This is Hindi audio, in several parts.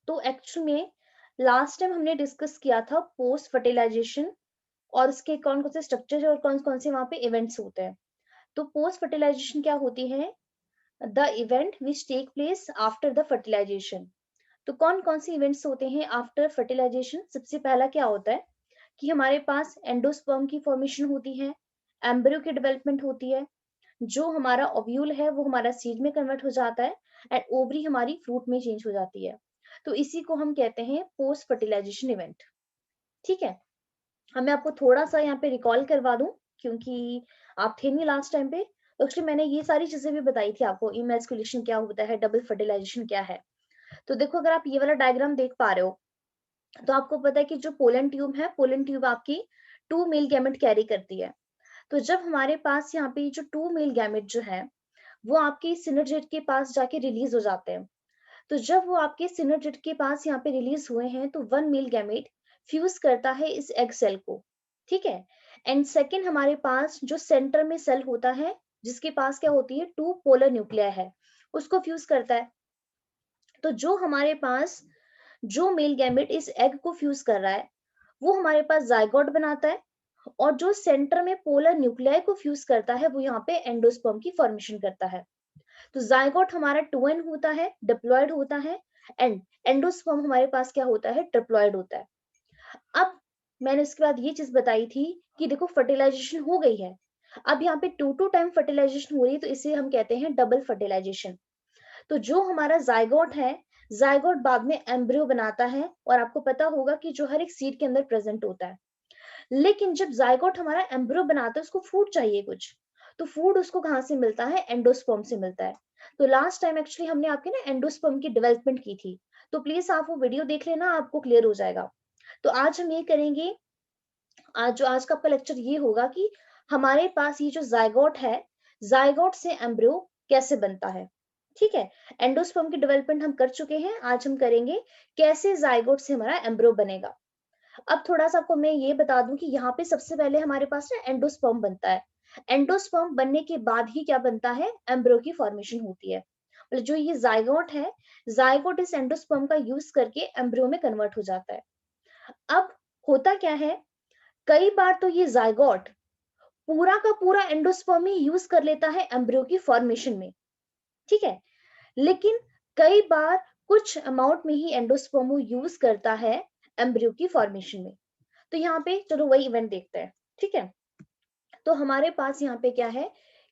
तो एक्चुअल में लास्ट टाइम हमने डिस्कस किया था पोस्ट फर्टिलाइजेशन और उसके कौन कौन से स्ट्रक्चर और कौन कौन से वहां पे इवेंट्स होते हैं। तो पोस्ट फर्टिलाइजेशन क्या होती है? The event which take place after the fertilization. तो कौन कौन से इवेंट्स होते हैं आफ्टर फर्टिलाइजेशन? सबसे पहला क्या होता है कि हमारे पास एंडोस्पर्म की फॉर्मेशन होती है, एम्ब्रियो की डेवलपमेंट होती है, जो हमारा ओव्यूल है वो हमारा सीड में कन्वर्ट हो जाता है एंड ओवरी हमारी फ्रूट में चेंज हो जाती है। तो इसी को हम कहते हैं पोस्ट फर्टिलाइजेशन इवेंट। ठीक है, अब मैं आपको थोड़ा सा यहाँ पे रिकॉल करवा दूं क्योंकि आप थे नहीं लास्ट टाइम पे। तो एक्चुअली मैंने ये सारी चीजें भी बताई थी आपको, इमेस्कुलेशन क्या होता है, डबल फर्टिलाइजेशन क्या है। तो देखो, अगर आप ये वाला डायग्राम देख पा रहे हो तो आपको पता है कि जो पोलन ट्यूब है, पोलन ट्यूब आपकी 2 मेल गैमेट कैरी करती है। तो जब हमारे पास यहाँ पे जो 2 मेल गैमेट जो है वो आपके सिनर्जिड के पास जाके रिलीज हो जाते हैं। तो जब वो आपके सिनर्जिड के पास यहाँ पे रिलीज हुए हैं तो 1 मेल गैमेट फ्यूज करता है इस एग सेल को। ठीक है, एंड सेकेंड हमारे पास जो सेंटर में सेल होता है जिसके पास क्या होती है 2 पोलर न्यूक्लिया है, उसको फ्यूज करता है। तो जो हमारे पास जो मेल गैमेट इस एग को फ्यूज कर रहा है वो हमारे पास जायगोट बनाता है, और जो सेंटर में पोलर न्यूक्लियाई को फ्यूज करता है वो यहाँ पे एंडोस्पर्म की फॉर्मेशन करता है। तो जायगोट हमारा 2n होता है, डिप्लॉयड होता है, एंड एंडोस्पर्म हमारे पास क्या होता है, ट्रिप्लॉयड होता है। अब मैंने उसके बाद ये चीज बताई थी कि देखो फर्टिलाइजेशन हो गई है, अब यहाँ पे 2 टाइम फर्टिलाइजेशन हो रही है तो इसे हम कहते हैं डबल फर्टिलाइजेशन। तो जो हमारा जायगोट है, जायगोट बाद में एम्ब्रियो बनाता है, और आपको पता होगा कि जो हर एक सीड के अंदर प्रेजेंट होता है। लेकिन जब जायगोट हमारा एम्ब्रियो बनाता है उसको फूड चाहिए कुछ, तो फूड उसको कहाँ से मिलता है, एंडोस्पर्म से मिलता है। तो लास्ट टाइम एक्चुअली हमने आपके ना एंडोस्पर्म की डेवलपमेंट की थी, तो प्लीज आप वो वीडियो देख लेना, आपको क्लियर हो जाएगा। तो आज हम ये करेंगे, आज का आपका लेक्चर ये होगा कि हमारे पास ये जो जायगोट है, जायगोट से एम्ब्रियो कैसे बनता है। ठीक है, एंडोस्पर्म की डेवलपमेंट हम कर चुके हैं, आज हम करेंगे कैसे जायगोट से हमारा एम्ब्रियो बनेगा। अब थोड़ा सा आपको मैं ये बता दूं कि यहाँ पे सबसे पहले हमारे पास ना एंडोस्पर्म बनता है। एंडोस्पर्म बनने के बाद ही क्या बनता है, एम्ब्रियो की फॉर्मेशन होती है। मतलब जो ये जायगोट है, जायगोट इस एंडोस्पर्म का यूज करके एम्ब्रियो में कन्वर्ट हो जाता है। अब होता क्या है, कई बार तो ये जायगोट पूरा का पूरा एंडोस्पर्म ही यूज कर लेता है एम्ब्रियो की फॉर्मेशन में। ठीक है, लेकिन कई बार कुछ अमाउंट में ही एंडोस्पर्म यूज करता है एम्ब्रियो की फॉर्मेशन में। तो यहाँ पे चलो वही इवेंट देखते हैं। ठीक है, तो हमारे पास यहाँ पे क्या है,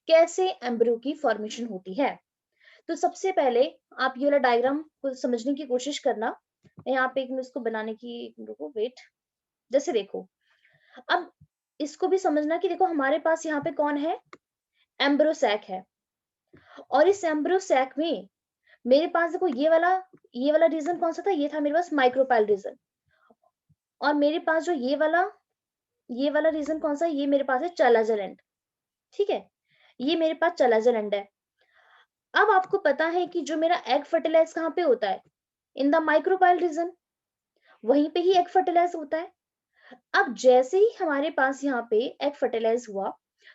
कैसे एम्ब्रियो की फॉर्मेशन होती है। तो सबसे पहले आप ये वाला डायग्राम को समझने की कोशिश करना। यहाँ पे इसको बनाने की, रुको वेट, जैसे देखो, अब इसको भी समझना कि देखो हमारे पास यहाँ पे कौन है, एम्ब्रियो सैक है, और इस एम्ब्रियो सैक में मेरे पास देखो ये वाला रीजन कौन सा था, ये था मेरे पास माइक्रोपाइल रीजन। और मेरे पास जो ये वाला रीजन कौन सा है, ये मेरे पास है चालाजल एंड। ठीक है, ये मेरे पास चालाजल एंड है। अब आपको पता है कि जो मेरा एग फर्टिलाइज कहाँ पे होता है, इन द माइक्रोपाइल रीजन, वहीं पे ही एग फर्टिलाइज होता है। अब जैसे ही हमारे पास यहाँ पे एग फर्टिलाइज हुआ,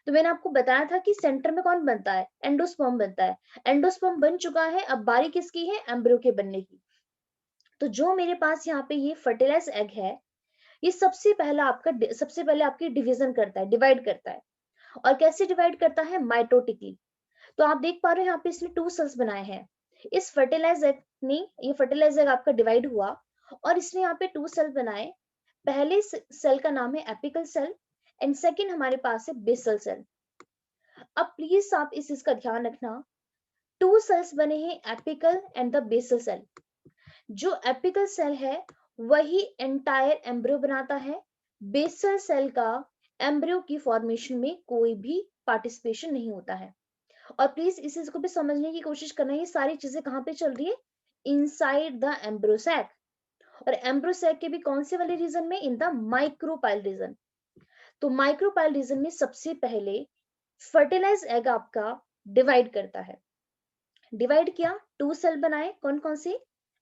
तो मैंने आपको बताया था कि सेंटर में कौन बनता है, एंडोस्पर्म बनता है। एंडोस्पर्म बन चुका है, अब बारी किसकी है, एम्ब्रियो के बनने की। तो जो मेरे पास यहाँ पे ये फर्टिलाइज एग है, ये सबसे पहले आपकी डिवीजन करता है, डिवाइड करता है। और कैसे डिवाइड करता है, माइटोटिकली। तो आप देख पा रहे हो यहाँ पे इसने 2 सेल्स बनाए हैं। इस फर्टिलाइज एग ने, ये फर्टिलाइज एग आपका डिवाइड हुआ और इसने यहाँ पे 2 सेल बनाए। पहले सेल का नाम है एपिकल सेल एंड सेकेंड हमारे पास है बेसल सेल। अब प्लीज आप इस चीज का ध्यान रखना, 2 सेल्स बने हैं, apical and the basal cell. जो एपिकल सेल है वही एंटायर एम्ब्रियो बनाता है, बेसल सेल का एम्ब्रियो की फॉर्मेशन में कोई भी पार्टिसिपेशन नहीं होता है। और प्लीज इस चीज को भी समझने की कोशिश करना, ये सारी चीजें कहाँ पे चल रही है, इनसाइड द एम्ब्रियो सैक। और एम्ब्रियो सैक के भी कौन से वाले रीजन में, इन द माइक्रोपाइल रीजन। तो माइक्रोपाइल रीजन में सबसे पहले फर्टिलाइज एग आपका डिवाइड करता है। डिवाइड किया, 2 सेल बनाए, कौन कौन से,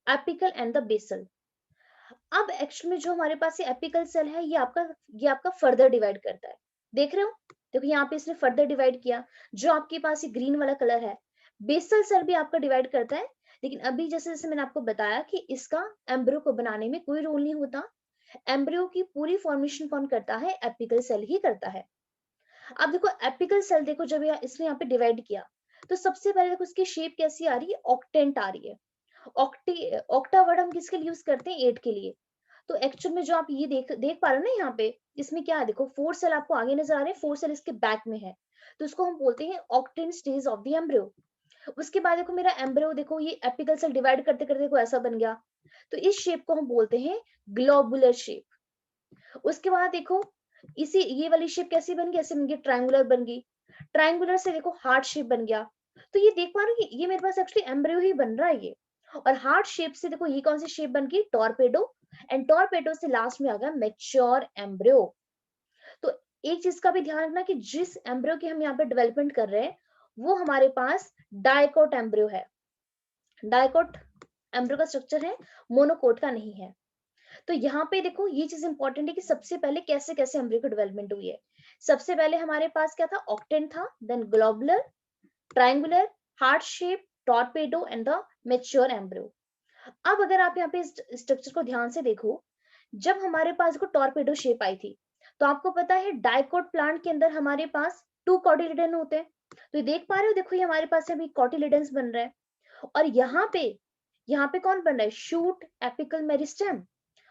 एपिकल एंड द बेसल। अब एक्चुअली में जो हमारे पास ये एपिकल सेल है, ये आपका फर्दर डिवाइड करता है। देख रहे हो, देखो यहाँ पे इसने फर्दर डिवाइड किया, जो आपके पास ये ग्रीन वाला कलर है। बेसल सेल भी आपका डिवाइड करता है, लेकिन अभी जैसे जैसे मैंने आपको बताया कि इसका एम्ब्रियो को बनाने में कोई रोल नहीं होता। एम्ब्रियो की पूरी फॉर्मेशन कौन करता है? एपिकल सेल ही करता है। अब देखो एपिकल सेल, देखो जब इसने यहाँ पे डिवाइड किया तो सबसे पहले देखो इसकी शेप कैसी आ रही है? ऑक्टेंट आ रही है। ऑक्टा वर्ड हम किसके लिए यूज करते हैं? 8 के लिए। तो एक्चुअल में जो आप ये देख देख पा रहे हो ना यहाँ पे, इसमें क्या है? देखो 4 सेल आपको आगे नजर आ रहे हैं, 4 सेल इसके बैक में है, तो इसको हम बोलते हैं octant stage of the embryo. उसके बाद देखो मेरा एम्ब्रियो, देखो ये एपिकल सेल डिवाइड करते करते देखो ऐसा बन गया, तो इस शेप को हम बोलते हैं ग्लोबुलर शेप। उसके बाद देखो इसी ये वाली शेप कैसी बन गई? ऐसे बन गई, ट्रायंगुलर बन गई। ट्रायंगुलर से देखो हार्ट शेप बन गया। तो ये देख पा रहे हो कि ये मेरे पास एक्चुअली एम्ब्रियो ही बन रहा है ये। और हार्ट शेप से देखो ये कौन सी शेप बन गई? टॉर्पेडो। एंड टॉर्पेडो से लास्ट में आ गया मैच्योर एम्ब्रियो। तो एक चीज का भी ध्यान रखना कि जिस एम्ब्रियो की हम यहाँ पे डेवलपमेंट कर रहे हैं वो हमारे पास डाइकोट एम्ब्रियो है। डाइकोट एम्ब्रियो का स्ट्रक्चर है, मोनोकोट का नहीं है। तो यहाँ पे देखो ये चीज इंपॉर्टेंट है कि सबसे पहले कैसे कैसे एम्ब्रियो की डेवलपमेंट हुई है। सबसे पहले हमारे पास क्या था? ऑक्टेंट था, then globular, triangular, heart shape, torpedo and the mature embryo. अब अगर आप यहाँ पे स्ट्रक्चर को ध्यान से देखो, जब हमारे पास को टॉर्पेडो शेप आई थी तो आपको पता है डाइकोट प्लांट के अंदर हमारे पास 2 कॉटिलिडन होते हैं। तो ये देख पा रहे हो, देखो ये हमारे पास अभी कॉटिलिडन्स बन रहा है। और यहाँ पे कौन बन रहा है? Shoot apical meristem.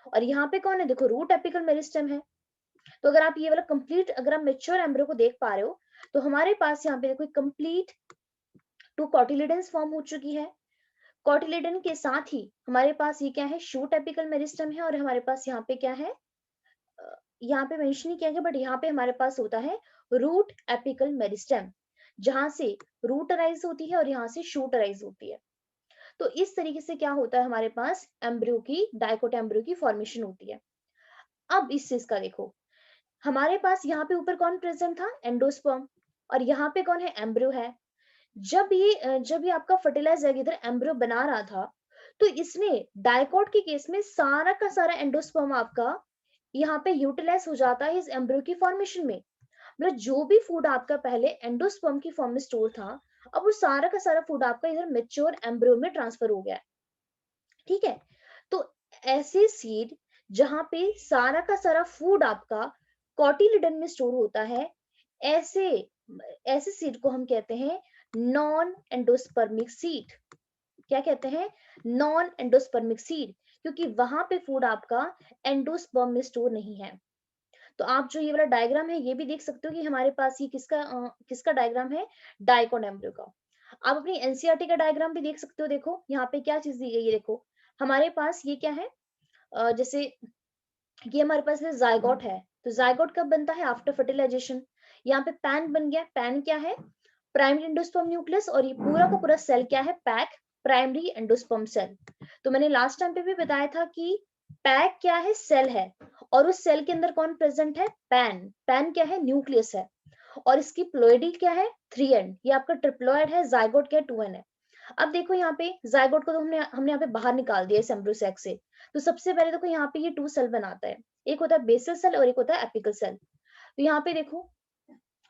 और यहाँ पे कौन है? देखो रूट एपिकल मेरिस्टेम है। तो अगर आप ये वाला कंप्लीट, अगर आप मेच्योर एम्ब्रियो को देख पा रहे हो तो हमारे पास यहाँ पे देखो कंप्लीट 2 कॉटिलिडन्स फॉर्म हो चुकी है। कॉटिलिडन के साथ ही हमारे पास ये क्या है? शूट एपिकल मेरिस्टेम है। और हमारे पास यहाँ पे क्या है? यहाँ पे मेंशन नहीं किया गया बट यहाँ पे हमारे पास होता है रूट एपिकल मेरिस्टेम, जहां से रूट अराइज होती है और यहाँ से शूट अराइज होती है। तो इस तरीके से क्या होता है? हमारे पास एम्ब्रियो की, डाइकोट एम्ब्रियो की फॉर्मेशन होती है। अब इस चीज का देखो, हमारे पास यहाँ पे ऊपर कौन प्रेजेंट था? एंडोस्पर्म। और यहाँ पे कौन है? एम्ब्रियो है। जब ये आपका फर्टिलाइज एग इधर एम्ब्रियो बना रहा था तो इसमें डाइकोट के केस में सारा का सारा एंडोस्पर्म आपका यहाँ पे यूटिलाइज हो जाता है इस एम्ब्रियो की फॉर्मेशन में। मतलब जो भी फूड आपका पहले एंडोस्पर्म की फॉर्म में स्टोर था, अब वो सारा का सारा फूड आपका इधर मेच्योर एम्ब्रियो में ट्रांसफर हो गया है। ठीक है, तो ऐसे सीड जहां पे सारा का सारा फूड आपका कॉटिलिडन में स्टोर होता है, ऐसे ऐसे सीड को हम कहते हैं नॉन एंडोस्पर्मिक सीड। क्या कहते हैं? नॉन एंडोस्पर्मिक सीड, क्योंकि वहां पे फूड आपका एंडोस्पर्म में स्टोर नहीं है। तो आप जो ये वाला डायग्राम है ये भी देख सकते हो कि हमारे पास ये किसका डायग्राम है? डाइकोट एम्ब्रियो का। आप अपनी एनसीईआरटी का डायग्राम भी देख सकते हो। देखो यहाँ पे क्या चीज दी गई है, देखो हमारे पास ये क्या है? जैसे ये हमारे पास जायगोट है, तो जायगोट कब बनता है? After fertilization. यहाँ पे पैन बन गया। पैन क्या है? Primary endosperm nucleus. और ये पूरा का पूरा सेल क्या है? PEC, primary endosperm cell. तो मैंने लास्ट टाइम पे भी बताया था कि पैक क्या है? सेल है। और उस सेल के अंदर कौन प्रेजेंट है? पैन। पैन क्या है? न्यूक्लियस है। और इसकी प्लोइडी क्या है? 3 एंड। ये आपका ट्रिप्लोइड है। जायगोट क्या है? 2 एंड है। अब देखो यहाँ पे जायगोट को तो हमने यहाँ पे बाहर निकाल दिया इस एम्ब्रियो सैक से। तो सबसे पहले देखो यहाँ पे ये 2 सेल बनाता है, एक होता है बेसल सेल और एक होता है एपिकल सेल। तो यहाँ पे देखो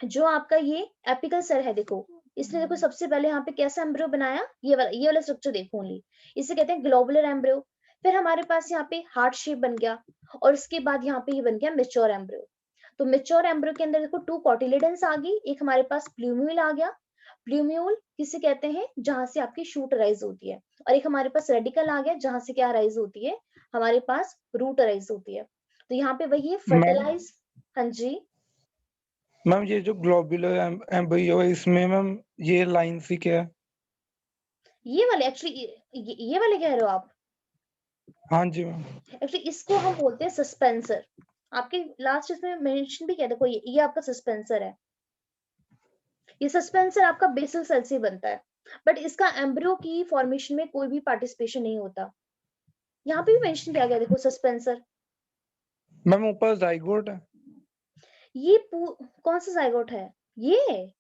जो आपका ये एपिकल सेल है, देखो इसने देखो सबसे पहले यहाँ पे कैसा एम्ब्रियो बनाया? ये वाला स्ट्रक्चर देखो ओनली, इसे कहते हैं ग्लोबुलर एम्ब्रियो। फिर हमारे पास यहाँ पे हार्ट शेप बन गया और उसके बाद यहाँ पे ये बन गया मेच्योर एम्ब्रियो। तो मेच्योर एम्ब्रियो के अंदर देखो 2 कॉटिलिडन्स आ गई, एक हमारे पास प्लूम्यूल आ गया। प्लूम्यूल किसे कहते हैं? जहां से आपकी शूट राइज होती है। और एक हमारे पास रेडिकल आ गया जहां से क्या राइज होती है? हमारे पास रूट राइज होती है। तो यहाँ पे वही है मैम फर्टिलाइज। हाँ जी, मैम ये जो ग्लोबुलर एम्ब्रियो है इसमें मैम ये लाइन सी क्या है? ये वाले एक्चुअली ये वाले कह रहे हो आप? हाँ जी मैम। एक्चुअली इसको हम बोलते हैं सस्पेंसर। आपके लास्ट इसमें मेंशन भी किया, देखो ये आपका सस्पेंसर है। ये सस्पेंसर आपका बेसल सेल से बनता है, बट इसका एम्ब्रियो की फॉर्मेशन में कोई भी पार्टिसिपेशन नहीं होता। यहाँ पे भी मेंशन किया गया, देखो सस्पेंसर। मैम ऊपर जाइगोट है। कौन सा जाइगोट है? ये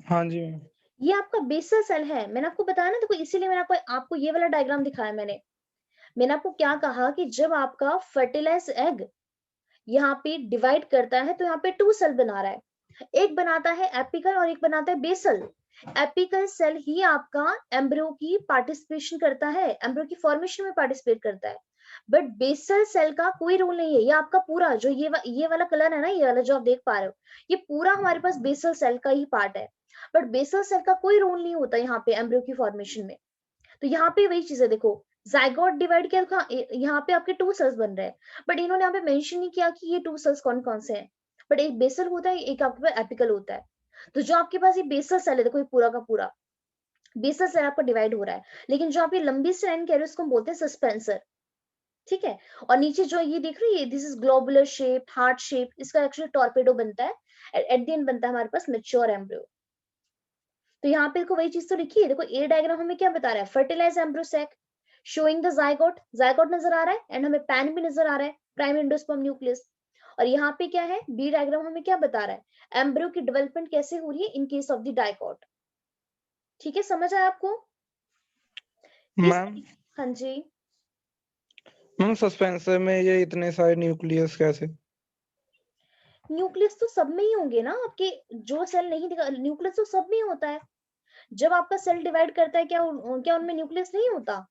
हाँ जी मैम। ये आपका बेसल सेल है। मैंने आपको बताया ना, देखो इसीलिए मैंने आपको ये वाला डायग्राम दिखाया। मैंने आपको क्या कहा कि जब आपका फर्टिलाइज एग यहाँ पे डिवाइड करता है तो यहाँ पे 2 सेल बना रहा है, एक बनाता है एपिकल और एक बनाता है बेसल। एपिकल सेल ही आपका एम्ब्रियो की पार्टिसिपेशन करता है, एम्ब्रियो की फॉर्मेशन में पार्टिसिपेट करता है, बट बेसल सेल का कोई रोल नहीं है। ये आपका पूरा जो ये वाला कलर है ना, ये वाला जो आप देख पा रहे हो, ये पूरा हमारे पास बेसल सेल का ही पार्ट है, बट बेसल सेल का कोई रोल नहीं होता यहाँ पे एम्ब्रियो की फॉर्मेशन में। तो यहाँ पे वही चीज है, देखो जाइगोट डिवाइड किया था, यहाँ पे आपके 2 सेल्स बन रहे हैं, बट इन्होंने यहाँ पे मेंशन नहीं किया कि ये 2 सेल्स कौन कौन से हैं, बट एक बेसल होता है, एक आपके पास एपिकल होता है। तो जो आपके पास ये बेसल सेल है, देखो ये पूरा का पूरा बेसल सेल आपका डिवाइड हो रहा है, लेकिन जो आप ये लंबी सी लाइन कह रहे हो इसको हम बोलते हैं सस्पेंसर, ठीक है। और नीचे जो ये देख रही है, this is globular shape, heart shape, इसका एक्चुअली टॉर्पेडो बनता है, एट द एंड बनता है हमारे पास मैच्योर एम्ब्रियो। तो यहाँ पे देखो वही चीज तो लिखी है, देखो ए डायग्राम हमें क्या बता रहा है, fertilize embryo sac showing the zygote, zygote नजर आ रहा है, एंड हमें पैन भी नजर आ रहा है, प्राइमरी एंडोस्पर्म न्यूक्लियस। और यहाँ पे क्या है, बी डायग्राम हमें क्या बता रहा है, एम्ब्रियो की डेवलपमेंट कैसे हो रही है इन केस ऑफ द डाइकोट। ठीक है, समझ आया आपको? मैम हाँ जी। मैम सस्पेंसर में ये इतने सारे न्यूक्लियस कैसे? न्यूक्लियस तो सब में ही होंगे ना आपके, जो सेल नहीं दिखा, न्यूक्लियस तो सब में ही होता है। जब आपका सेल डिवाइड करता है, क्या उनमें न्यूक्लियस नहीं होता?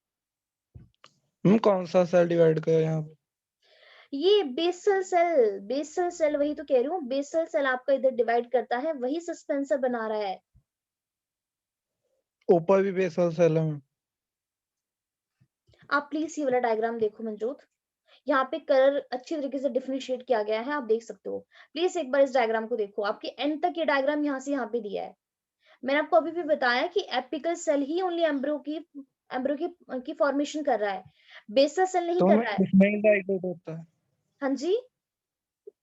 मैम कौन सा सेल डिवाइड कर यहाँ पे? ये बेसल सेल वही तो कह रही हूँ, बेसल सेल आपका इधर डिवाइड करता है, वही सस्पेंसर बना रहा है। ऊपर भी बेसल सेल है मैम? आप प्लीज ये वाला डायग्राम देखो मंजूत, यहाँ पे कलर अच्छी तरीके से डिफरेंशिएट किया गया है, आप देख सकते हो। प्लीज एक बार इस डायग्राम को देखो, आपके एंड तक ये डायग्राम यहाँ से यहाँ पे दिया है। मैंने आपको अभी भी बताया कि एपिकल सेल ही ओनली एम्ब्रियो की फॉर्मेशन कर रहा है, बेसल सेल नहीं तो कर मैं रहा है। इसमें ही जाइगोट होता है? हाँ जी।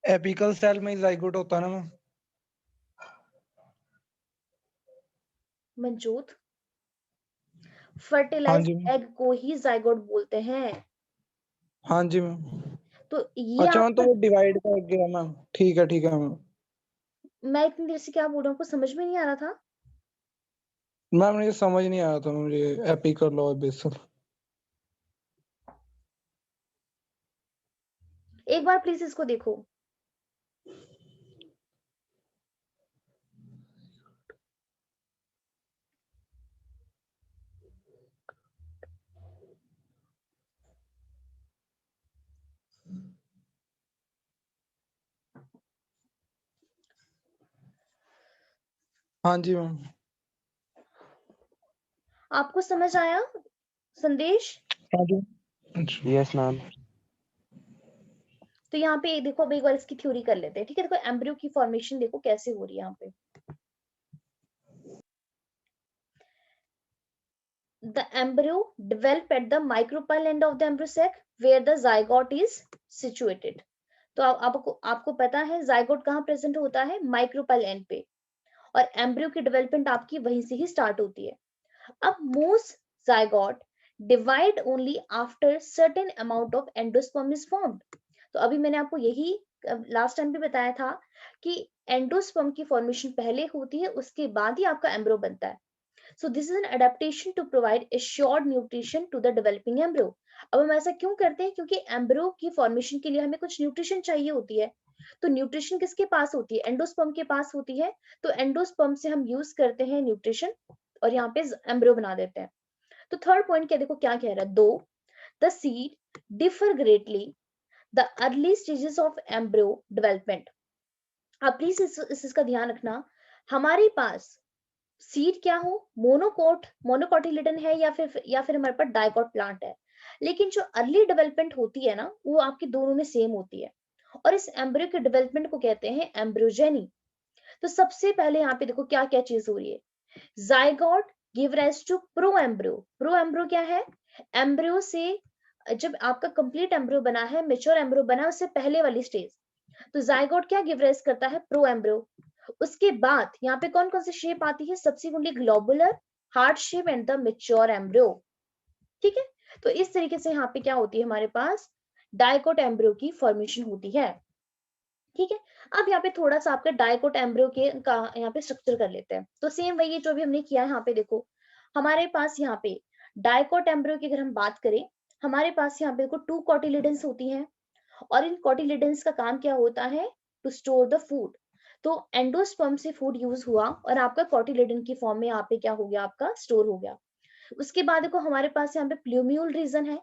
एपिकल सेल में ही जाइगोट होता है ना मैम? मंजूत, हाँ फर्टिलाइज्ड जी मैम। एग को ही जाइगोट बोलते हैं। हाँ जी मैम। तो ये अच्छा मैम, तो आपका, वो डिवाइड कर गया मैम, ठीक है मैम। मैं इतनी देर से क्या बोल रहा हूँ, आपको समझ में नहीं आ रहा था? मैम मुझे समझ नहीं आया था मुझे, एपिकल और बेसल। एक बार प्लीज इसको देखो। हाँ जी मैम। आपको समझ आया संदेश? हाँ जी। अच्छा। Yes ma'am. तो यहाँ पे देखो, अब एक बार इसकी थ्योरी कर लेते हैं, ठीक है। देखो एम्ब्रियो की फॉर्मेशन देखो कैसे हो रही है यहाँ पे। The embryo develop at the micropyle end of the embryo sac where the zygote is situated. तो आपको पता है जाइगोट कहाँ प्रेजेंट होता है, माइक्रोपाइल एंड पे, और एम्ब्रियो की डेवलपमेंट आपकी वहीं से ही स्टार्ट होती है। अब most zygote divide only after certain amount of endosperm is formed. तो अभी मैंने आपको यही लास्ट टाइम भी बताया था कि एंडोस्पर्म की फॉर्मेशन पहले होती है, उसके बाद ही आपका एम्ब्रियो बनता है। So this is an adaptation to provide assured nutrition to the developing embryo. अब हम ऐसा क्यों करते हैं, क्योंकि एम्ब्रियो की फॉर्मेशन के लिए हमें कुछ न्यूट्रिशन चाहिए होती है। तो न्यूट्रिशन किसके पास होती है, एंडोस्पर्म के पास होती है। तो एंडोस्पर्म से हम यूज करते हैं न्यूट्रिशन, और यहाँ पे एम्ब्रियो बना देते हैं। तो थर्ड पॉइंट क्या, देखो क्या कह रहा है, दो the seed differ greatly the early stages of embryo development. आप प्लीज इसका ध्यान रखना, हमारे पास सीड क्या हो, मोनोकोटिलिडन है, या फिर हमारे पास डाइकोट प्लांट है, लेकिन जो अर्ली डेवलपमेंट होती है ना, वो आपकी दोनों में सेम होती है, और इस एम्ब्रियो के डेवलपमेंट को कहते हैं एम्ब्रियोजेनी। तो सबसे पहले यहाँ पे देखो क्या क्या चीज हो रही है, zygote give rise to pro embryo. Pro embryo क्या है, एम्ब्रियो से जब आपका कंप्लीट एम्ब्रियो बना है, मेच्योर एम्ब्रियो बना है, उससे पहले वाली स्टेज। तो जाइगोट क्या गिव राइज करता है, प्रो एम्ब्रियो। उसके बाद यहाँ पे कौन कौन सी शेप आती है, subsequently globular, heart shape and the mature embryo. ठीक है, तो इस तरीके से यहाँ पे क्या होती है, हमारे पास डाइकोट एम्ब्रियो की फॉर्मेशन होती है। ठीक है, अब यहाँ पे थोड़ा सा आपका डाइकोट एम्ब्रियो के का यहाँ पे स्ट्रक्चर कर लेते हैं। तो सेम वही जो भी हमने किया है, यहाँ पे देखो हमारे पास यहाँ पे डाइकोट एम्ब्रियो की अगर हम बात करें, हमारे पास यहाँ पे देखो 2 कोटिलिडन्स होती हैं, और इन कोटिलिडन्स का काम क्या होता है, टू स्टोर द फूड। तो एंडोस्पर्म से फूड यूज हुआ और आपका कोटिलेडन की फॉर्म में यहाँ पे क्या हो गया, आपका स्टोर हो गया। उसके बाद देखो हमारे पास यहाँ पे प्लूम्यूल रीजन है।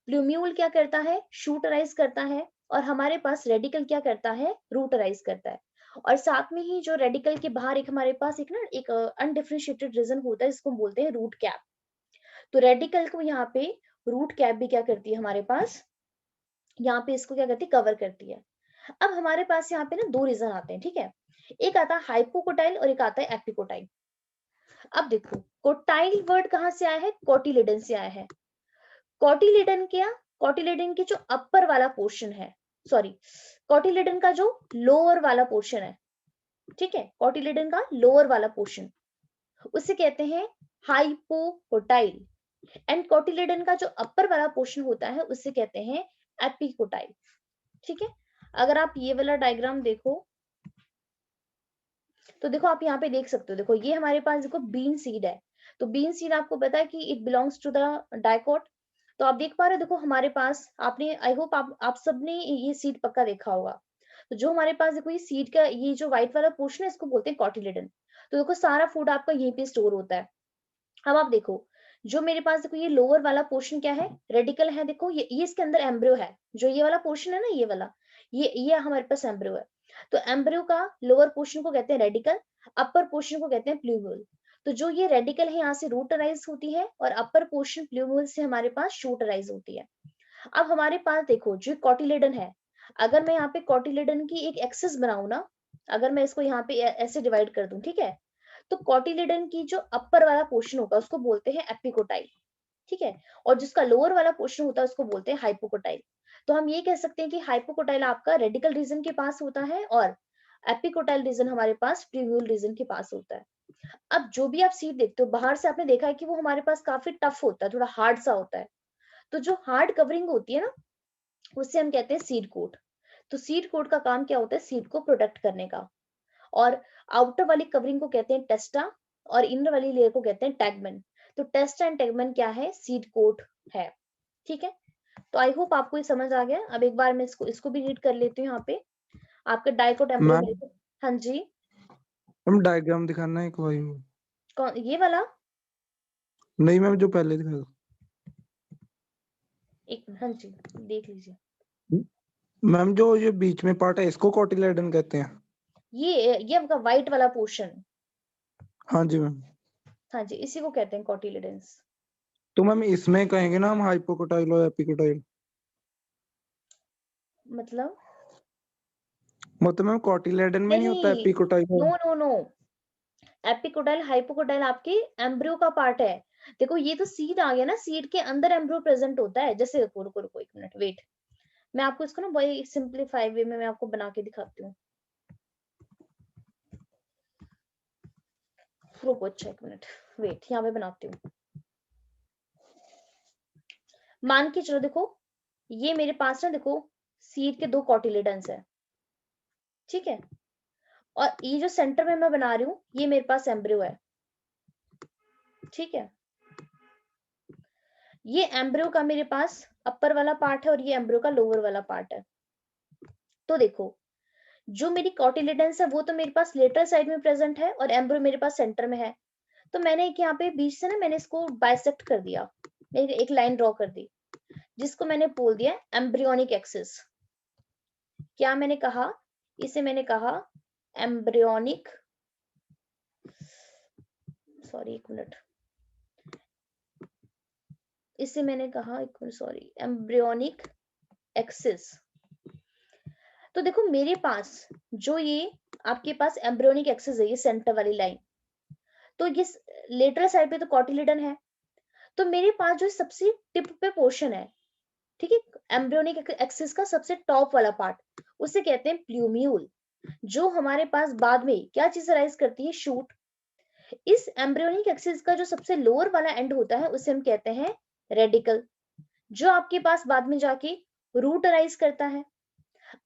प्लूम्यूल क्या करता है, शूटराइज करता है, और हमारे पास रेडिकल क्या करता है, रूटराइज करता है। और साथ में ही जो रेडिकल के बाहर एक हमारे पास एक ना एक अनडिफरेंशिएटेड रीजन होता है, इसको बोलते हैं रूट कैप। तो रेडिकल को यहाँ पे रूट कैप भी क्या करती है हमारे पास, यहाँ पे इसको क्या करती है, कवर करती है। अब हमारे पास यहाँ पे ना दो रीजन आते हैं, ठीक है। एक आता है हाइपोकोटाइल और एक आता है एपिकोटाइल। अब देखो कोटाइल वर्ड कहाँ से आया है, कोटिलेडन से आया है। कोटिलेडन क्या, कोटिलेडन के जो अपर वाला पोर्शन है, सॉरी कोटिलेडन का जो लोअर वाला पोर्शन है, ठीक है, कोटिलेडन का लोअर वाला पोर्शन उसे कहते हैं हाइपोकोटाइल, एंड कोटिलेडन का जो अपर वाला पोर्शन होता है उसे कहते हैं एपिकोटाइल। ठीक है, अगर आप ये वाला डायग्राम देखो तो देखो आप यहाँ पे देख सकते हो, देखो ये हमारे पास देखो बीन सीड है। तो बीन सीड आपको पता है कि it belongs to the dicot. तो आप देख पा रहे हो, देखो हमारे पास आपने, आई होप आप सबने ये सीड पक्का देखा होगा। तो जो हमारे पास देखो ये सीड का ये जो व्हाइट वाला पोर्शन है इसको बोलते हैं कॉटिलेडन। तो देखो सारा फूड आपका यहीं पे स्टोर होता है। अब आप देखो जो मेरे पास देखो ये लोअर वाला पोर्शन क्या है, रेडिकल है। देखो ये इसके अंदर एम्ब्रियो है, जो ये वाला पोर्शन है ना, ये वाला, ये हमारे पास एम्ब्रियो है। तो एम्ब्रियो का लोअर पोर्शन को कहते हैं रेडिकल, अपर पोर्शन को कहते हैं प्लूम्यूल। तो जो ये रेडिकल है यहाँ से रूटराइज होती है और अपर पोर्शन प्लूम्यूल से हमारे पास शूटराइज होती है। अब हमारे पास देखो जो कॉटिलेडन है, अगर मैं यहाँ पे कॉटिलेडन की एक एक्सिस बनाऊ ना, अगर मैं इसको यहाँ पे ऐसे डिवाइड कर दूं, ठीक है, तो कॉटिलेडन की जो अपर वाला पोर्शन होगा उसको बोलते हैं एपिकोटाइल, ठीक है, और जिसका लोअर वाला पोर्शन होता है उसको बोलते हैं हाइपोकोटाइल। तो हम ये कह सकते हैं कि हाइपोकोटाइल आपका रेडिकल रीजन के पास होता है और एपिकोटाइल रीजन हमारे पास प्रीव्यूल रीजन के पास होता है। अब जो भी आप सीड देखते हो बाहर से आपने देखा है कि वो हमारे पास काफी टफ होता है, थोड़ा हार्ड सा होता है। तो जो हार्ड कवरिंग होती है ना उससे हम कहते हैं सीड कोट। तो सीड कोट का काम क्या होता है, सीड को प्रोटेक्ट करने का। और आउटर वाली कवरिंग को कहते हैं टेस्टा और इनर वाली लेयर को कहते हैं टैगमेन। तो टेस्टा एंड टैगमेन क्या है, सीड कोट है। ठीक है, तो आई होप आपको ये समझ आ गया। अब एक बार मैं इसको भी रीड कर लेती हूँ यहाँ पे आपका डाइकोट एम्ब्रियो मैम मेरे को। हाँ जी, मैम डायग्राम दिखाना है एक बार। कौन ये वाला, नहीं मैम, जो पहले दिखाया एक मिनट, हाँ जी देख लीजिए। था। मैम जो ये बीच में पार्ट है इसको कोटिलेडन कहते हैं। ये आपका व्हाइट वाला पोर्शन, हाँ जी मैम। हाँ जी इसी को कहते हैं कॉटिलिडेंस। तो मैम इसमें कहेंगे ना हम हाइपोकोटाइल और एपिकोटाइल। मतलब मतलब मैम कोटिलेडन में नहीं होता नहीं, एपिकोटाइल में। No no no, epicotyl hypocotyl आपके एम्ब्रियो का पार्ट है। देखो ये तो सीड आ गया ना, सीड के अंदर एम्ब्रियो प्रेजेंट होता है। जैसे रुको रुको रुको एक मिनट वेट, मैं आपको इसको ना वही सिंपलीफाई वे में मैं आपको बना के दिखाती हूँ। रुको अच्छा एक मिनट वेट, यहाँ पे बनाती हूँ। मान के चलो देखो ये मेरे पास ना देखो सीड के दो कॉटिलेडन्स है, ठीक है, और ये जो सेंटर में मैं बना रही हूँ ये मेरे पास एम्ब्रियो है, ठीक है। ये एम्ब्रियो का मेरे पास अपर वाला पार्ट है और ये एम्ब्रियो का लोअर वाला पार्ट है। तो देखो जो मेरी कॉटिलेडन्स है वो तो मेरे पास लेटरल साइड में प्रेजेंट है और एम्ब्रियो मेरे पास सेंटर में है। तो मैंने एक यहाँ पे बीच से ना मैंने इसको बाइसेक्ट कर दिया, एक लाइन ड्रॉ कर दी जिसको मैंने बोल दिया एम्ब्रियोनिक एक्सिस। क्या मैंने कहा, इसे मैंने कहा एम्ब्रियोनिक, सॉरी एक मिनट, इसे मैंने कहा एक मिनट सॉरी एम्ब्रियोनिक एक्सिस। तो देखो मेरे पास जो ये आपके पास एम्ब्रियोनिक एक्सिस है, ये सेंटर वाली लाइन, तो ये लेटरल साइड पे तो कॉटिलिडन है। तो मेरे पास जो सबसे टिप पे पोर्शन है, ठीक है, एम्ब्रियोनिक एक्सिस का सबसे टॉप वाला पार्ट उसे कहते हैं प्लूम्यूल, जो हमारे पास बाद में क्या चीज राइज करती है, शूट। इस एम्ब्रियोनिक एक्सिस का जो सबसे लोअर वाला एंड होता है उसे हम कहते हैं रेडिकल, जो आपके पास बाद में जाके रूट राइज करता है।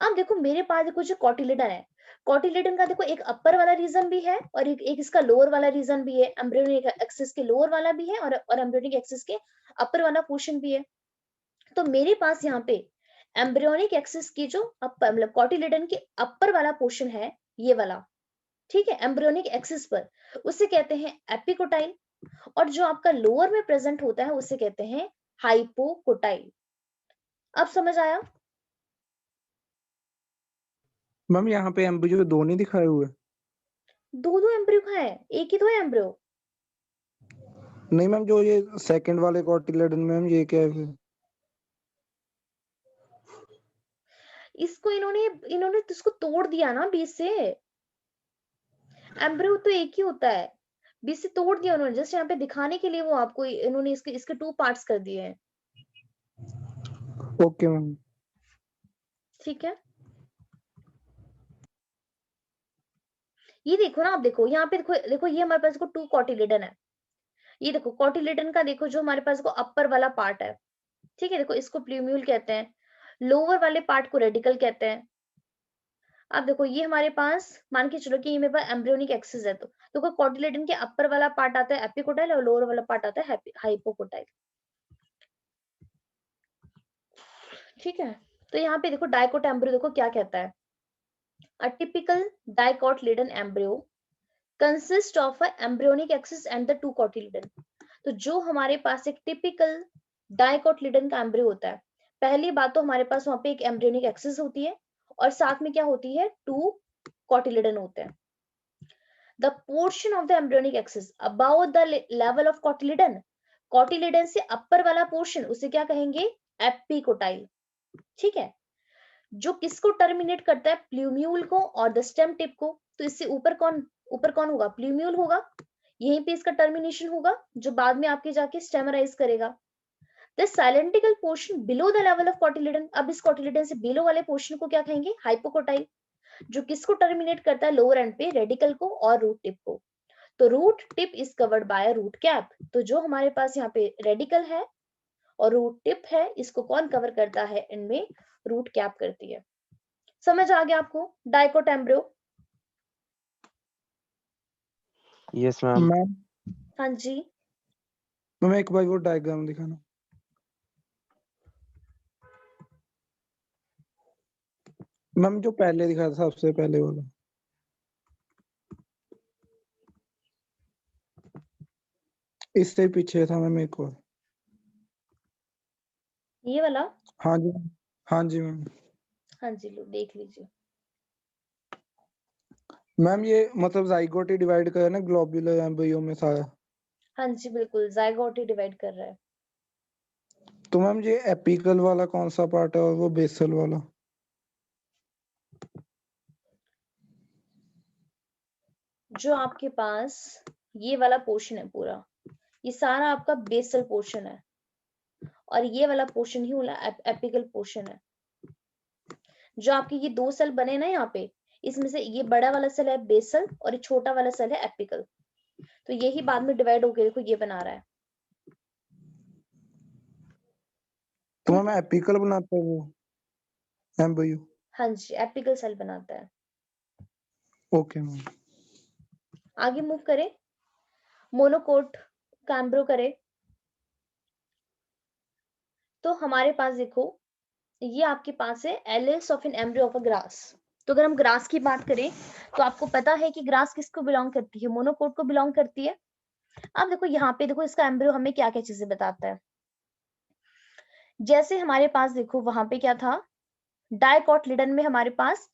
अब देखो मेरे पास देखो जो कॉटिलिडन है, कॉटिलिडन का देखो एक अपर वाला रीजन भी है और एक इसका लोअर वाला रीजन भी है, एम्ब्रियोनिक एक्सिस के लोअर वाला भी है और एम्ब्रियोनिक एक्सिस के अपर वाला पोर्शन भी है। तो मेरे पास यहाँ पे एम्ब्रियोनिक एक्सिस की जो अपर मतलब कॉटिलिडन के अपर वाला पोर्शन है ये वाला, ठीक है, एम्ब्रियोनिक एक्सिस पर, उसे कहते हैं एपिकोटाइल, और जो आपका लोअर में प्रेजेंट होता है उसे कहते हैं हाइपोकोटाइल। अब समझ आया? मैम यहाँ पे एम्ब्रियो दो नहीं दिखाए हुए? दो एम्ब्रियो कहाँ है, एक ही तो है एम्ब्रियो। नहीं मैम, जो ये सेकंड वाले कोटिलेडन में मैम, ये क्या है फिर? इसको इन्होंने तो इसको तोड़ दिया ना बीच से, एम्ब्रियो तो एक ही होता है, बीच से तोड़ दिया उन्होंने, जस्ट यहाँ पे दिखाने के लिए वो आपको इन्होंने इसके 2 पार्ट्स कर दिए हैं। Okay ma'am. ठीक है, ये देखो ना, आप देखो यहाँ पे, देखो ये हमारे पास 2 कॉटिलेडन है, ये देखो कॉटिलेडन का देखो जो हमारे पास अपर वाला पार्ट है, ठीक है, देखो इसको प्लूम्यूल कहते हैं, लोअर वाले पार्ट को रेडिकल कहते हैं। अब देखो ये हमारे पास मान के चलो कि ये मेरे पास एम्ब्रियोनिक एक्सिस है, तो कॉटिलेडन के अपर वाला पार्ट आता है एपिकोटाइल और लोअर वाला पार्ट आता है हाइपोकोटाइल। ठीक है, तो यहाँ पे देखो डाइकोट एम्ब्रियो देखो क्या कहता है, a typical dicotyledon embryo consist of a embryonic axis and the 2 cotyledon. तो जो हमारे पास एक टिपिकल डाइकोटिलेडन का एम्ब्रियो होता है, पहली बात तो हमारे पास वहां पे एक एम्ब्रियोनिक एक्सिस होती है और साथ में क्या होती है, 2 कॉटिलेडन होते हैं। The portion of the embryonic axis above the level of cotyledon, cotyledon से अपर वाला पोर्शन उसे क्या कहेंगे, एपिकोटाइल। ठीक है, जो किसको टर्मिनेट करता है, प्लूम्यूल को और द स्टेम टिप को। तो इससे ऊपर कौन होगा, प्लूम्यूल होगा, यहीं पे इसका टर्मिनेशन होगा जो बाद में आपके जाके स्टेम राइज करेगा। The cylindrical portion below the level of cotyledon, अब इस कॉटिलेडन से बिलो वाले पोर्शन को क्या कहेंगे, हाइपोकोटाइल, जो किसको टर्मिनेट करता है, लोअर एंड पे रेडिकल को और रूट टिप को। तो root tip is covered by root cap, तो जो हमारे पास यहाँ पे रेडिकल है और रूट टिप है, इसको कौन कवर करता है, इनमें रूट कैप करती है। समझ आ गया आपको dicot embryo? Yes ma'am. Ma'am हाँ जी, मैम एक बार वो डायग्राम दिखाना। मैम जो पहले दिखाया था सबसे पहले वाला, इससे पीछे था मैम एक और। ये वाला, हाँ जी, हाँ जी मैम। हाँ जी, लो देख लीजिए। मैम ये मतलब जाइगोट ही डिवाइड कर ना ग्लोब्यूलर एम्ब्रियो में सारा? हाँ जी बिल्कुल, जाइगोट ही डिवाइड कर रहा है। तो मैम ये एपिकल वाला कौन सा पार्ट है और वो बेसल वाला? जो आपके पास ये वाला पोर्शन है पूरा, ये सारा आपका बेसल पोर्शन है, और ये वाला पोर्शन ही वाला एपिकल पोर्शन है। जो आपके ये 2 सेल बने ना यहाँ पे, इसमें से ये बड़ा वाला सेल है बेसल और ये छोटा वाला सेल है एपिकल, तो यही बाद में डिवाइड होकर देखो ये बना रहा है। तो मैम एपिकल बनाता है वो एम्ब्रियो? हाँ जी, एपिकल सेल बनाता है। Okay ma'am. आगे मूव करें, मोनोकोट का एम्ब्रियो करें, तो हमारे पास देखो ये आपके पास है LS of an embryo of a grass. तो अगर हम ग्रास की बात करें तो आपको पता है कि ग्रास किसको बिलोंग करती है, मोनोकोट को बिलोंग करती है। अब देखो यहाँ पे देखो इसका एम्ब्रियो हमें क्या क्या चीजें बताता है। जैसे हमारे पास देखो वहां पे क्या था, डाइकोटिलेडन में हमारे पास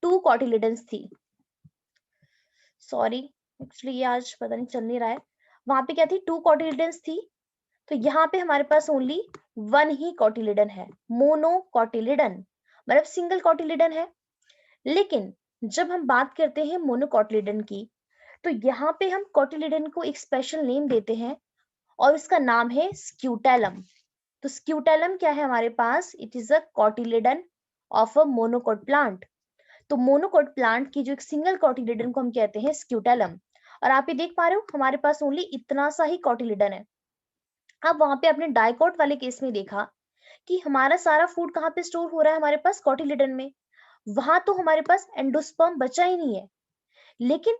2 कॉटिलेडन्स थी, सॉरी एक्चुअली ये आज पता नहीं चल नहीं रहा है, वहां पे क्या थी, 2 कॉटिलेडन्स थी। तो यहाँ पे हमारे पास ओनली 1 ही कॉटिलेडन है, मोनोकॉटिलेडन, मतलब सिंगल कॉटिलेडन है। लेकिन जब हम बात करते हैं मोनोकॉटिलेडन की, तो यहाँ पे हम कॉटिलेडन को एक स्पेशल नेम देते हैं और इसका नाम है स्क्यूटेलम। तो स्क्यूटेलम क्या है हमारे पास, it is a cotyledon of a monocot plant. तो मोनोकॉट प्लांट की जो एक सिंगल कॉटिलेडन को हम कहते हैं स्क्यूटेलम। और आप ये देख पा रहे हो हमारे पास ओनली इतना सा ही कॉटिलेडन है। अब वहां पे आपने डाइकोट वाले केस में देखा कि हमारा सारा फूड कहाँ पे स्टोर हो रहा है, हमारे पास कॉटिलेडन में, वहां तो हमारे पास एंडोस्पर्म बचा ही नहीं है। लेकिन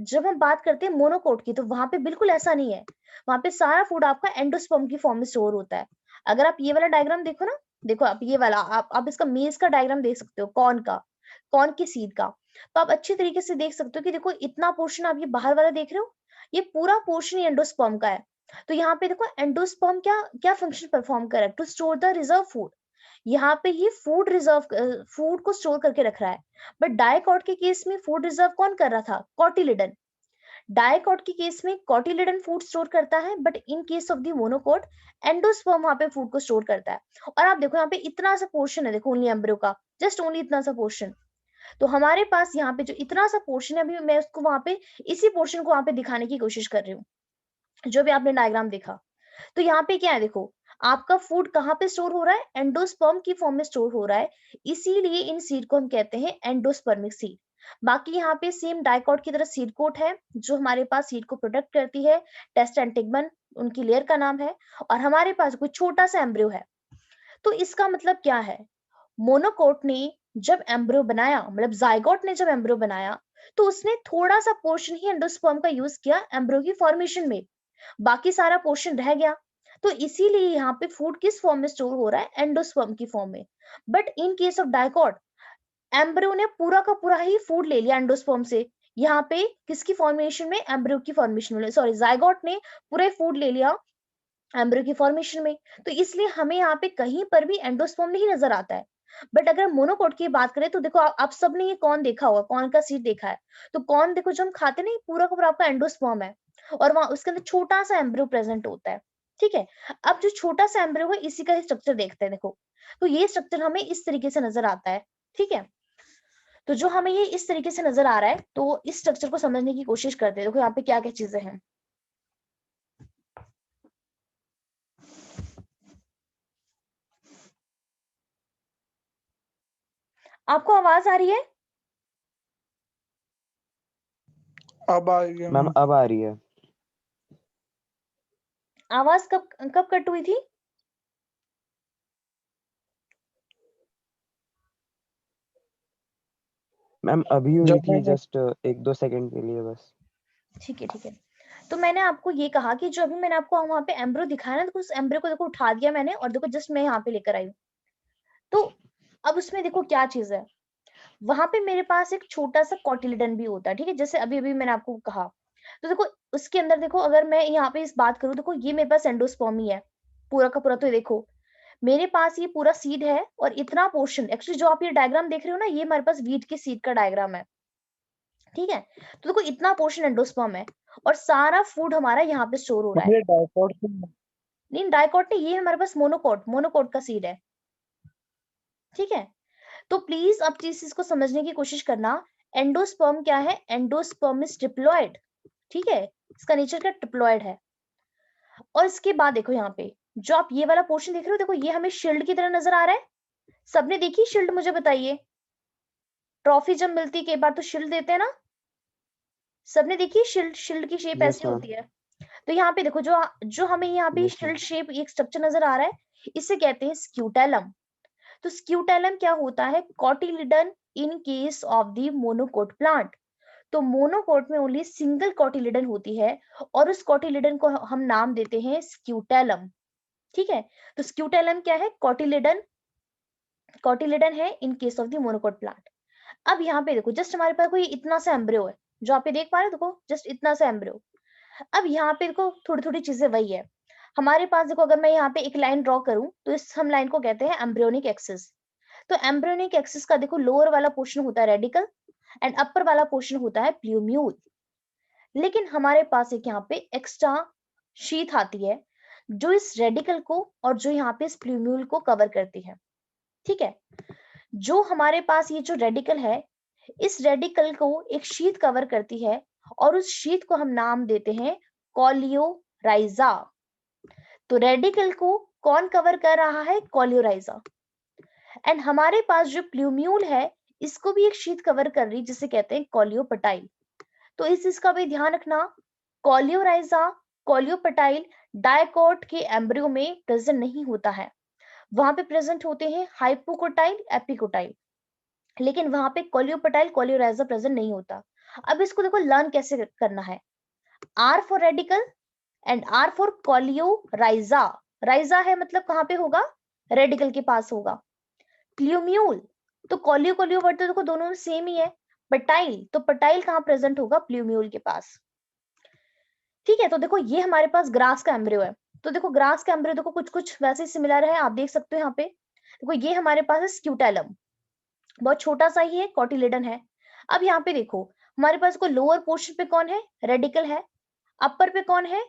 जब हम बात करते हैं मोनोकोट की, तो वहां पे बिल्कुल ऐसा नहीं है, वहां पे सारा फूड आपका एंडोस्पर्म की फॉर्म में स्टोर होता है। अगर आप ये वाला डायग्राम देखो ना, देखो आप ये वाला, आप इसका मेज का डायग्राम देख सकते हो, कॉर्न का, कॉर्न की सीड का, तो आप अच्छी तरीके से देख सकते हो कि देखो इतना पोर्शन आप ये बाहर वाला देख रहे हो, ये पूरा पोर्शन एंडोस्पर्म का है। तो यहाँ पे देखो एंडोस्पर्म क्या क्या फंक्शन परफॉर्म कर रहा है, to store the reserve food. यहाँ पे ये फूड रिजर्व, फूड को स्टोर करके रख रहा है। बट डायकॉट के केस में फूड रिजर्व कौन कर रहा था, कॉटिलिडन। डायकॉट के केस में कॉटिलिडन फूड स्टोर करता है, but in case of the monocot endosperm वहां पे फूड को स्टोर करता है। और आप देखो यहाँ पे इतना सा पोर्शन है, देखो ओनली एम्ब्रियो का, जस्ट ओनली इतना सा पोर्शन। तो हमारे पास यहाँ पे जो इतना सा पोर्शन है, अभी मैं उसको वहां पे इसी पोर्शन को वहां पे दिखाने की कोशिश कर रही हूँ, जो भी आपने डायग्राम देखा। तो यहाँ पे क्या है, देखो आपका फूड कहाँ पे स्टोर हो रहा है, एंडोस्पर्म की फॉर्म में स्टोर हो रहा है, इसीलिए इन सीड को हम कहते हैं एंडोस्पर्मिक सीड। बाकी यहाँ पे सेम डाइकॉट की तरह सीड कोट है, जो हमारे पास सीड को प्रोटेक्ट करती है, टेस्ट एंड टिगमन उनकी लेयर का नाम है। और हमारे पास कोई छोटा सा एम्ब्रियो है। तो इसका मतलब क्या है, मोनोकोट ने जब एम्ब्रियो बनाया, मतलब जाइगोट ने जब एम्ब्रियो बनाया, तो उसने थोड़ा सा पोर्शन ही एंडोस्पर्म का यूज किया एम्ब्रियो की फॉर्मेशन में, बाकी सारा पोर्शन रह गया। तो इसीलिए यहाँ पे फूड किस फॉर्म में स्टोर हो रहा है, एंडोस्पर्म की फॉर्म में। But in case of dicot, embryo ने पूरा का पूरा ही फूड ले लिया एंडोस्पर्म से, यहाँ पे किसकी फॉर्मेशन में, एम्ब्रियो की फॉर्मेशन में, सॉरी जाइगोट ने पूरा फूड ले लिया एम्ब्रियो की फॉर्मेशन में। तो इसलिए हमें यहाँ पे कहीं पर भी एंडोस्पर्म नहीं नजर आता है। बट अगर मोनोकोट की बात करें तो देखो आप सबने ये कौन देखा होगा, कौन का सीड देखा है। तो कौन देखो जो हम खाते नहीं, पूरा का पूरा आपका एंडोस्पर्म है, और वहां उसके अंदर छोटा सा एम्ब्रियो प्रेजेंट होता है। ठीक है, अब जो छोटा सा एम्ब्रियो है इसी का स्ट्रक्चर देखते हैं। देखो तो ये स्ट्रक्चर हमें इस तरीके से नजर आता है। ठीक है, तो जो हमें ये इस तरीके से नजर आ रहा है, तो इस स्ट्रक्चर को समझने की कोशिश करते हैं। देखो यहाँ पे क्या क्या चीजें हैं। आपको आवाज आ रही है? अब आ गया मैम, अब आ रही है। आवाज कब कब कट हुई थी? मैम अभी हुई जब थी, मैंने जस्ट 1-2 सेकंड के लिए बस। ठीक है ठीक है। तो मैंने आपको ये कहा कि जो अभी मैंने आपको वहां पे एम्ब्रो दिखाया ना, तो उस एम्ब्रो को देखो उठा दिया मैंने, और देखो जस्ट मैं यहाँ पे लेकर आई हूँ। तो अब उसमें देखो क्या चीज है, वहां पे मेरे पास एक छोटा सा कॉटिलिडन भी होता है। ठीक है, जैसे अभी अभी मैंने आपको कहा। तो देखो उसके अंदर देखो, अगर मैं यहाँ पे इस बात करूँ, देखो ये मेरे पास एंडोस्पर्म ही है पूरा का पूरा। तो ये देखो मेरे पास ये पूरा सीड है, और इतना पोर्शन, एक्चुअली जो आप ये डायग्राम देख रहे हो ना, ये हमारे पास वीट के सीड का डायग्राम है। ठीक है, तो देखो इतना पोर्शन एंडोस्पर्म है, और सारा फूड हमारा यहाँ पे स्टोर हो रहा है। ये डाइकॉट नहीं डाइकॉट नहीं, ये हमारे पास मोनोकोट, मोनोकोट का सीड है। ठीक है, तो प्लीज आप चीज को समझने की कोशिश करना। एंडोस्पर्म क्या है, एंडोस्पर्म इज डिप्लॉयड। ठीक है, इसका नेचर क्या, डिप्लॉयड है। और इसके बाद देखो यहाँ पे जो आप ये वाला पोर्शन देख रहे हो, देखो ये हमें शील्ड की तरह नजर आ रहा है। सबने देखी शील्ड, मुझे बताइए। ट्रॉफी जब मिलती है कई बार तो शील्ड देते हैं ना, सबने देखी शील्ड, शील्ड की शेप यस ऐसी मैम। होती है। तो यहाँ पे देखो जो जो हमें यहाँ पे यस मैम। शील्ड शेप एक स्ट्रक्चर नजर आ रहा है, इसे कहते हैं स्क्यूटेलम। तो स्क्यूटेलम क्या होता है, cotyledon in case of the monocot plant. तो मोनोकोट में ओनली सिंगल कॉटिलिडन होती है, और उस कॉटिलिडन को हम नाम देते हैं स्क्यूटेलम। ठीक है, तो स्क्यूटेलम क्या है, कॉटिलिडन, कॉटिलिडन है इन case of the monocot plant. अब यहाँ पे देखो जस्ट हमारे पास कोई इतना सा एम्ब्रियो है, जो आप देख पा रहे हो, देखो जस्ट इतना सा एम्ब्रियो। अब यहाँ पे देखो थोड़ी थोड़ी चीजें वही है हमारे पास। देखो अगर मैं यहाँ पे एक लाइन ड्रॉ करूं, तो इस हम लाइन को कहते हैं एम्ब्रियोनिक एक्सिस। तो एम्ब्रियोनिक एक्सिस का देखो लोअर वाला पोर्शन होता है रेडिकल, एंड अपर वाला पोर्शन होता है प्लूम्यूल। लेकिन हमारे पास एक यहाँ पे एक्स्ट्रा शीथ आती है, जो इस रेडिकल को और जो यहाँ पे इस प्लूम्यूल को कवर करती है। ठीक है, जो हमारे पास ये जो रेडिकल है, इस रेडिकल को एक शीथ कवर करती है, और उस शीथ को हम नाम देते हैं कॉलियोराइजा। तो रेडिकल को कौन कवर कर रहा है, कॉलियोराइजा। एंड हमारे पास जो प्लूम्यूल है, इसको भी एक शीथ कवर कर रही, जिसे कहते हैं कॉलियोपटाइल। तो इस चीज भी ध्यान रखना, कॉलियोराइजा, कॉलियोपटाइल डायकॉट के एम्ब्रियो में प्रेजेंट नहीं होता है। वहां पे प्रेजेंट होते हैं हाइपोकोटाइल, एपिकोटाइल, लेकिन वहां पे कॉलियोपटाइल, कॉलियोराइजा प्रेजेंट नहीं होता। अब इसको देखो लर्न कैसे करना है, R for radicle and R for coleorhiza. Rhiza है मतलब कहां पे होगा, रेडिकल के पास होगा। प्लूम्यूल, तो कॉलियो कॉलियो वर्ड तो देखो दोनों में सेम ही है, पटाइल, तो पटाइल कहाँ प्रेजेंट होगा? प्लूम्यूल के पास। ठीक है, तो देखो ये हमारे पास ग्रास का एम्ब्रियो है। तो देखो ग्रास का एम्ब्रियो देखो कुछ कुछ वैसे सिमिलर है, आप देख सकते हो यहाँ पे। देखो ये हमारे पास है स्क्यूटेलम, बहुत छोटा सा ही है, कॉटिलेडन है। अब यहाँ पे देखो हमारे पास को लोअर पोर्शन पे कौन है? रेडिकल है। अपर पे कौन है?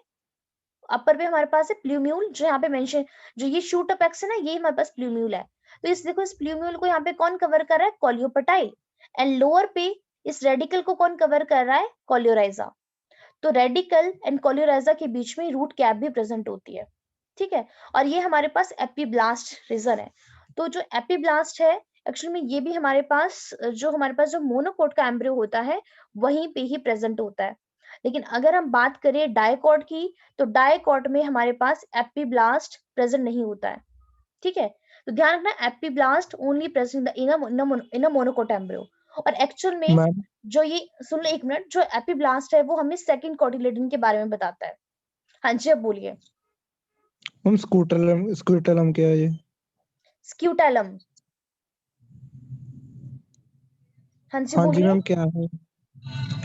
अपर पे हमारे पास है प्लूम्यूल, जो यहाँ पे मेंशन, जो ये शूट अपेक्स है ना, ये हमारे पास प्लूम्यूल है। तो इस देखो इस प्लूम्यूल को यहाँ पे कौन कवर कर रहा है? कॉलियोपटाइल। एंड लोअर पे इस रेडिकल को कौन कवर कर रहा है? कॉलियोराइजा। तो रेडिकल एंड कॉलियोराइजा के बीच में रूट कैप भी प्रेजेंट होती है। ठीक है, और ये हमारे पास एपिब्लास्ट रीजन है। तो जो एपिब्लास्ट है एक्चुअली में ये भी हमारे पास जो मोनोकोट का एम्ब्रियो होता है वहीं पे ही प्रेजेंट होता है। लेकिन अगर हम बात करें डायकॉट की, तो डायकॉट में हमारे पास एपिब्लास्ट प्रेजेंट नहीं होता है। ठीक है, तो ध्यान रखना epiblast only present in a monocot embryo. और एक्चुअल में मैम जो ये सुन लो एक मिनट, जो एपिब्लास्ट है वो हमें सेकंड कॉटिलेडन के बारे में बताता है। हाँ जी, अब बोलिए। मैम स्क्यूटेलम क्या है ये? स्क्यूटेलम, हाँ जी हाँ जी बोलिए। मैम, क्या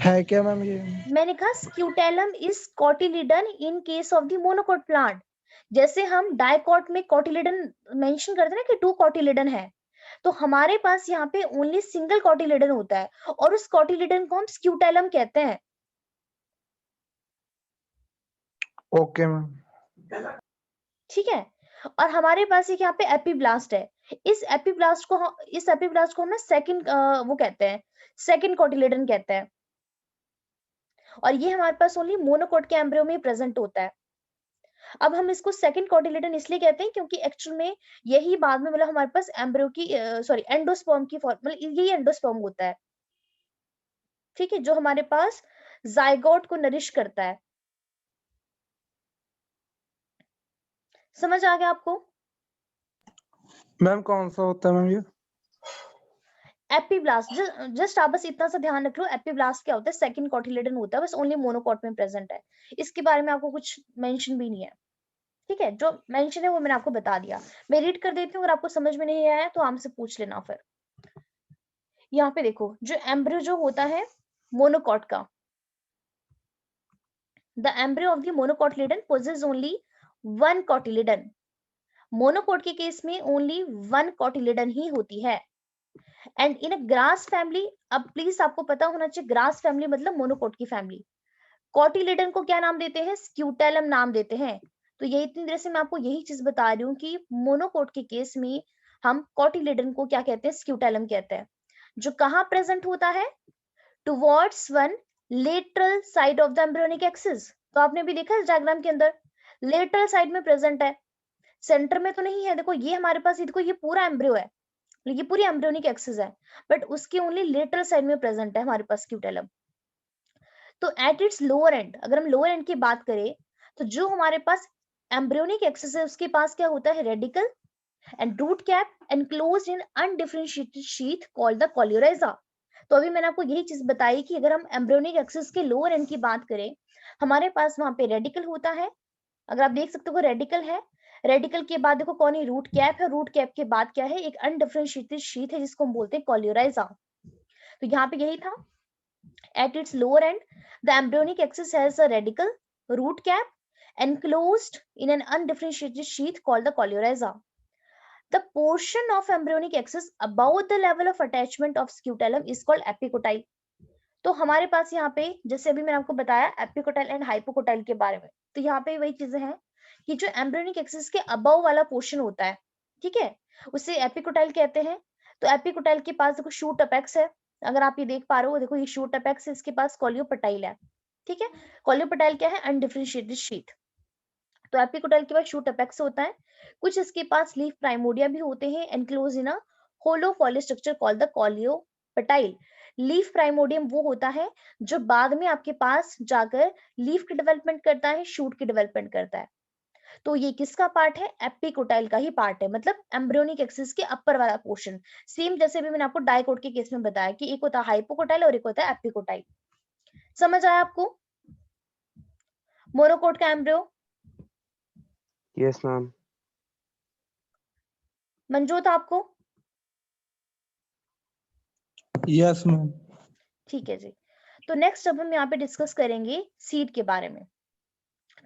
है क्या मैम ये? मैंने कहा scutellum is cotyledon in case of the monocot plant. जैसे हम डाइकोट में कॉटिलिडन मेंशन करते हैं ना कि 2 कॉटिलिडन है, तो हमारे पास यहाँ पे ओनली सिंगल कॉटिलिडन होता है और उस कॉटिलिडन को हम स्क्यूटेलम कहते हैं। Okay ma'am. ठीक है, और हमारे पास एक यहाँ पे एपिब्लास्ट है। इस एपिब्लास्ट को हम सेकंड वो कहते हैं, सेकंड कॉटिलेडन कहते हैं। और ये हमारे पास ओनली मोनोकोट के एम्ब्रियो में प्रेजेंट होता है। अब हम इसको सेकंड कॉटिलेडन इसलिए कहते हैं क्योंकि एक्चुअल में यही बाद में मतलब हमारे पास एम्ब्रियो की सॉरी एंडोस्पर्म की फॉर्म, मतलब यही एंडोस्पर्म होता है। ठीक है, जो हमारे पास जाइगोट को नरिश करता है। समझ आ गया आपको? मैम कौन सा होता है मैम ये? एपिब्लास्ट, जस्ट आप बस इतना सा ध्यान रख लो, एपिब्लास्ट क्या होता है? सेकंड कॉटिलेडन होता है, बस ओनली मोनोकोट में प्रेजेंट है। इसके बारे में आपको कुछ मेंशन भी नहीं है। ठीक है, जो मेंशन है वो मैंने आपको बता दिया। मैं रीड कर देती हूँ, अगर आपको समझ में नहीं आया तो हमसे पूछ लेना। फिर यहाँ पे देखो जो एम्ब्रियो जो होता है मोनोकोट का, the embryo of the monocotyledon possesses only 1 cotyledon. Monocot के केस में ओनली 1 कॉटिलिडन ही होती है। And in a grass family, अब प्लीज आपको पता होना चाहिए ग्रास फैमिली मतलब मोनोकोट की फैमिली। कॉटिलिडन को क्या नाम देते हैं? स्क्यूटेलम नाम देते हैं। तो ये इतनी देर से मैं आपको यही चीज बता रही हूँ कि मोनोकोट के केस में हम कॉटिलिडन को क्या कहते हैं? स्क्यूटेलम कहते हैं। जो कहाँ प्रेजेंट होता है? Towards one lateral side of the embryonic axis. तो आपने भी देखा इस डायग्राम के अंदर लेटरल साइड में प्रेजेंट है, सेंटर में तो नहीं है। देखो ये हमारे पास, देखो ये पूरा एम्ब्रियो है, ये पूरी एम्ब्रियोनिक एक्सिस है, बट उसके ओनली लेटरल साइड में प्रेजेंट है हमारे पास स्क्यूटेलम। तो एट इट्स लोअर एंड, अगर हम लोअर एंड की बात करें, तो जो हमारे पास एम्ब्रियोनिक एक्सिस है उसके पास क्या होता है? Radicle and root cap enclosed in undifferentiated sheath called the coleorhiza. तो अभी मैंने आपको यही चीज बताई कि अगर हम एम्ब्रियोनिक एक्सिस के लोअर एंड की बात करें, हमारे पास वहां पे रेडिकल होता है। अगर आप देख सकते हो रेडिकल है, रेडिकल के बाद देखो कौन है? रूट कैप है। रूट कैप के बाद क्या है? एक अनडिफरेंशिएटेड शीथ है जिसको हम बोलते हैं कॉलियोराइजा। तो यहाँ पे यही था, at its lower end the embryonic axis has a radical, root cap enclosed in an undifferentiated sheath called the coleorhiza. The portion of embryonic axis above the level of attachment of scutellum is called epicotyle. तो हमारे पास यहाँ पे जैसे अभी मैंने आपको बताया एपिकोटाइल एंड हाइपोकोटाइल के बारे में, तो यहाँ पे वही चीजें हैं कि जो एम्ब्रियोनिक एक्सिस के अबव वाला पोर्शन होता है, ठीक है, उसे एपिकोटाइल कहते हैं। तो एपिकोटाइल के पास देखो शूट अपेक्स है, अगर आप ये देख पा रहे हो, देखो ये शूट अपेक्स है, इसके पास कॉलियोपटाइल है। ठीक है, कॉलियोपटाइल क्या है? Undifferentiated sheath. तो एपिकोटाइल के पास शूट अपेक्स होता है। कुछ इसके पास लीफ प्राइमोडिया भी होते हैं enclose in a hollow foliar structure called the coleoptile. Leaf primordium वो होता है जो बाद में आपके पास जाकर लीफ की डेवलपमेंट करता है, शूट की डेवलपमेंट करता है। तो ये किसका पार्ट है? एपिकोटाइल का ही पार्ट है, मतलब एम्ब्रियोनिक एक्सिस के अपर वाला पोर्शन। सेम जैसे भी मैंने आपको डाइकोट के केस में बताया कि एक होता है हाइपोकोटाइल और एक होता है एपिकोटाइल। समझ आया आपको मोनोकोट का एम्ब्रियो? Yes ma'am. मंजूत आपको? Yes ma'am. ठीक है जी। तो नेक्स्ट अब हम यहाँ पे डिस्कस करेंगे सीड के बारे में।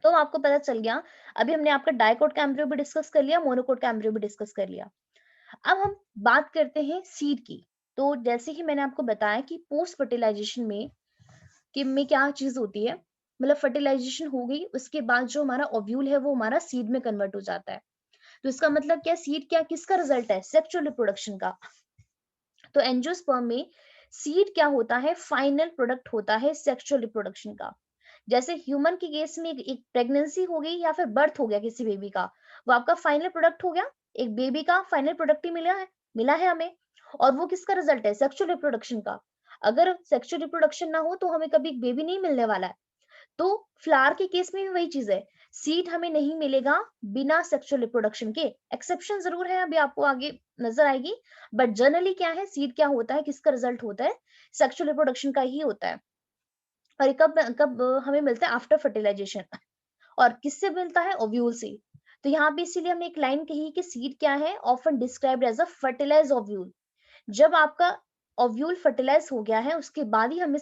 तो आपको पता चल गया, अभी हमने आपका डाइकोट का एम्ब्रियो भी डिस्कस कर लिया, मोनोकोट का एम्ब्रियो भी डिस्कस कर लिया। अब हम बात करते हैं सीड की। तो जैसे ही मैंने आपको बताया कि पोस्ट फर्टिलाइजेशन में क्या चीज होती है, मतलब फर्टिलाइजेशन हो गई, उसके बाद जो हमारा ओव्यूल है वो हमारा सीड में कन्वर्ट हो जाता है। तो इसका मतलब क्या, सीड क्या किसका रिजल्ट है, सेक्सुअल रिप्रोडक्शन का। तो एंजियोस्पर्म में सीड क्या होता है, फाइनल प्रोडक्ट होता है सेक्सुअल रिप्रोडक्शन का। जैसे ह्यूमन के केस में एक प्रेगनेंसी हो गई या फिर बर्थ हो गया किसी बेबी का, वो आपका फाइनल प्रोडक्ट हो गया, एक बेबी का फाइनल प्रोडक्ट ही मिला है हमें। और वो किसका रिजल्ट है, सेक्सुअल रिप्रोडक्शन का। अगर सेक्सुअल रिप्रोडक्शन ना हो तो हमें कभी बेबी नहीं मिलने वाला है। तो फ्लावर के केस में भी वही चीज है, सीड हमें नहीं मिलेगा बिना सेक्सुअल रिप्रोडक्शन के। एक्सेप्शन जरूर है, अभी आपको आगे नजर आएगी, बट जनरली क्या है, सीड क्या होता है, किसका रिजल्ट होता है, सेक्सुअल रिप्रोडक्शन का ही होता है। और ये कब कब हमें मिलता है, आफ्टर फर्टिलाइजेशन। और किससे मिलता है, ओव्यूल से। तो यहाँ पे इसीलिए हमने एक लाइन कही कि सीड क्या है, often described as a fertilize ovule. जब आपका ओव्यूल फर्टिलाइज हो गया है उसके बाद ही हमें